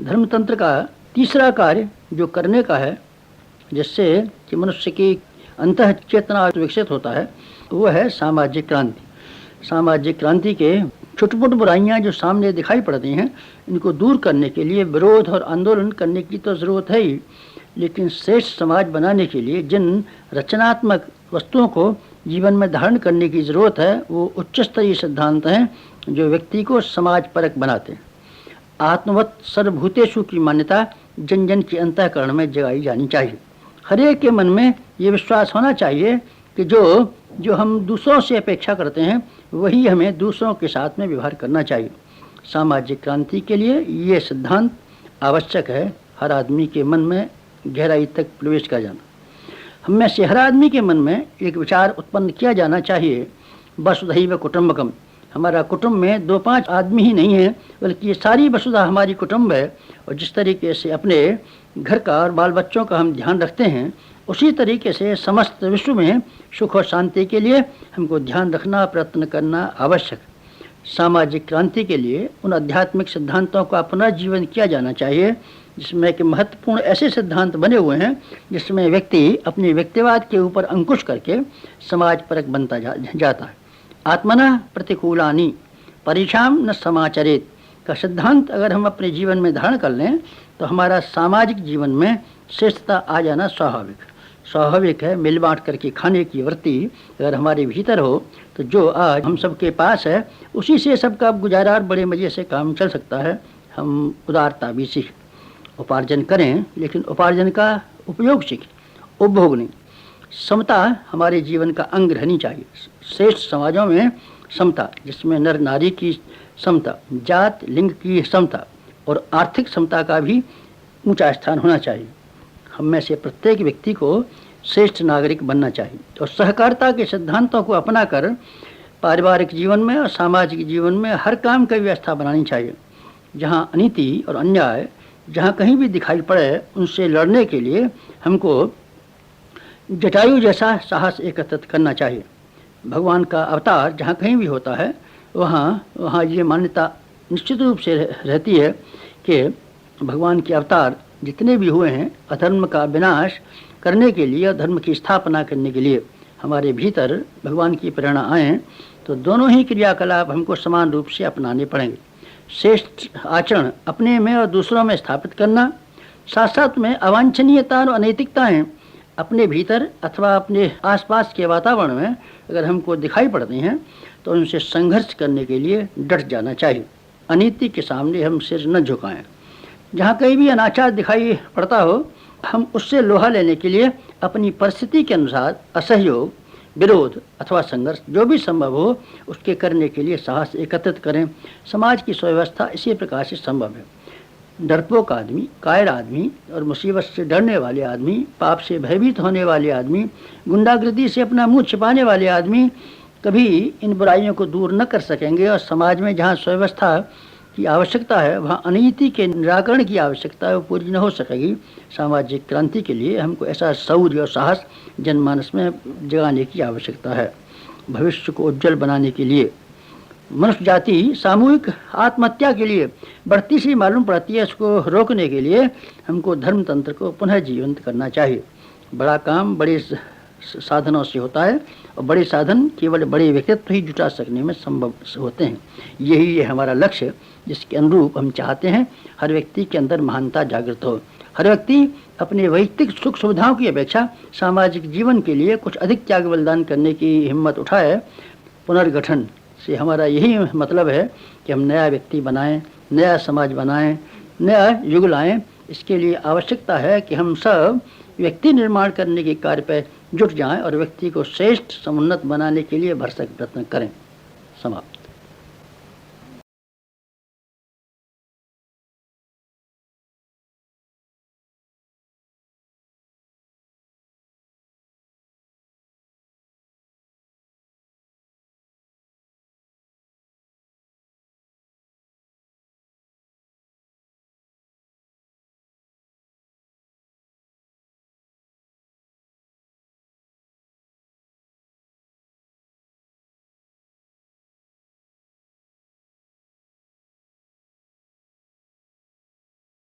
धर्मतंत्र का तीसरा कार्य जो करने का है, जिससे कि मनुष्य की अंतः चेतना विकसित होता है, वो है सामाजिक क्रांति। सामाजिक क्रांति के छुटपुट बुराइयां जो सामने दिखाई पड़ती हैं, इनको दूर करने के लिए विरोध और आंदोलन करने की तो ज़रूरत है ही, लेकिन श्रेष्ठ समाज बनाने के लिए जिन रचनात्मक वस्तुओं को जीवन में धारण करने की ज़रूरत है, वो उच्च स्तरीय सिद्धांत हैं जो व्यक्ति को समाज परक बनाते हैं। आत्मवत सर्वभूतेषु की मान्यता जन जन के अंतःकरण में जगाई जानी चाहिए। हर एक के मन में ये विश्वास होना चाहिए कि जो हम दूसरों से अपेक्षा करते हैं, वही हमें दूसरों के साथ में व्यवहार करना चाहिए। सामाजिक क्रांति के लिए ये सिद्धांत आवश्यक है। हर आदमी के मन में गहराई तक प्रवेश कर जाना। हम में से हर आदमी के मन में एक विचार उत्पन्न किया जाना चाहिए, वसुधैव कुटुम्बकम। हमारा कुटुंब में 2-5 आदमी ही नहीं है, बल्कि ये सारी वसुधा हमारी कुटुंब है। और जिस तरीके से अपने घर का और बाल बच्चों का हम ध्यान रखते हैं, उसी तरीके से समस्त विश्व में सुख और शांति के लिए हमको ध्यान रखना, प्रयत्न करना आवश्यक। सामाजिक क्रांति के लिए उन आध्यात्मिक सिद्धांतों का पुनर्जीवन किया जाना चाहिए जिसमें कि महत्वपूर्ण ऐसे सिद्धांत बने हुए हैं जिसमें व्यक्ति अपने व्यक्तिवाद के ऊपर अंकुश करके समाज परक बनता जाता है। आत्मना प्रतिकूलानि परीक्षाम न समाचरेत का सिद्धांत अगर हम अपने जीवन में धारण कर लें तो हमारा सामाजिक जीवन में श्रेष्ठता आ जाना स्वाभाविक है। मिल बांट करके खाने की वृत्ति अगर हमारे भीतर हो तो जो आज हम सबके पास है, उसी से सबका गुजारा और बड़े मज़े से काम चल सकता है। हम उदारता भी सीखें, उपार्जन करें, लेकिन उपार्जन का उपयोग सीखें, उपभोग नहीं। समता हमारे जीवन का अंग रहनी चाहिए। श्रेष्ठ समाजों में समता, जिसमें नर नारी की समता, जात लिंग की समता और आर्थिक समता का भी ऊंचा स्थान होना चाहिए। हम में से प्रत्येक व्यक्ति को श्रेष्ठ नागरिक बनना चाहिए और सहकारिता के सिद्धांतों को अपनाकर पारिवारिक जीवन में और सामाजिक जीवन में हर काम की व्यवस्था बनानी चाहिए। जहाँ अनीति और अन्याय जहाँ कहीं भी दिखाई पड़े, उनसे लड़ने के लिए हमको जटायु जैसा साहस एकत्रित करना चाहिए। भगवान का अवतार जहाँ कहीं भी होता है, वहाँ ये मान्यता निश्चित रूप से रहती है कि भगवान के अवतार जितने भी हुए हैं, अधर्म का विनाश करने के लिए और धर्म की स्थापना करने के लिए। हमारे भीतर भगवान की प्रेरणा आए तो दोनों ही क्रियाकलाप हमको समान रूप से अपनाने पड़ेंगे। श्रेष्ठ आचरण अपने में और दूसरों में स्थापित करना, साथ साथ में अवांछनीयता और अनैतिकताएं अपने भीतर अथवा अपने आसपास के वातावरण में अगर हमको दिखाई पड़ती हैं तो उनसे संघर्ष करने के लिए डट जाना चाहिए। अनीति के सामने हम सिर न झुकाएं। जहाँ कहीं भी अनाचार दिखाई पड़ता हो, हम उससे लोहा लेने के लिए अपनी परिस्थिति के अनुसार असहयोग, विरोध अथवा संघर्ष जो भी संभव हो, उसके करने के लिए साहस एकत्रित करें। समाज की सुव्यवस्था इसी प्रकार से संभव है। डरपोक आदमी, कायर आदमी और मुसीबत से डरने वाले आदमी, पाप से भयभीत होने वाले आदमी, गुंडागर्दी से अपना मुंह छिपाने वाले आदमी कभी इन बुराइयों को दूर न कर सकेंगे। और समाज में जहाँ सुव्यवस्था की आवश्यकता है, वहाँ अनीति के निराकरण की आवश्यकता है, वो पूरी न हो सकेगी। सामाजिक क्रांति के लिए हमको ऐसा शौर्य और साहस जनमानस में जगाने की आवश्यकता है। भविष्य को उज्जवल बनाने के लिए मनुष्य जाति सामूहिक आत्महत्या के लिए बढ़ती सी मालूम पड़ती है। इसको रोकने के लिए हमको धर्मतंत्र को पुनः जीवंत करना चाहिए। बड़ा काम बड़े साधनों से होता है और बड़े साधन केवल बड़े व्यक्तित्व ही जुटा सकने में संभव होते हैं। यही है हमारा लक्ष्य, जिसके अनुरूप हम चाहते हैं हर व्यक्ति के अंदर महानता जागृत हो। हर व्यक्ति अपने वैयक्तिक सुख सुविधाओं की अपेक्षा सामाजिक जीवन के लिए कुछ अधिक त्याग बलिदान करने की हिम्मत उठाए। पुनर्गठन से हमारा यही मतलब है कि हम नया व्यक्ति बनाएं, नया समाज बनाएं, नया युग लाएं। इसके लिए आवश्यकता है कि हम सब व्यक्ति निर्माण करने के कार्य पर जुट जाएं और व्यक्ति को श्रेष्ठ समुन्नत बनाने के लिए भरसक प्रयत्न करें। समाप्त।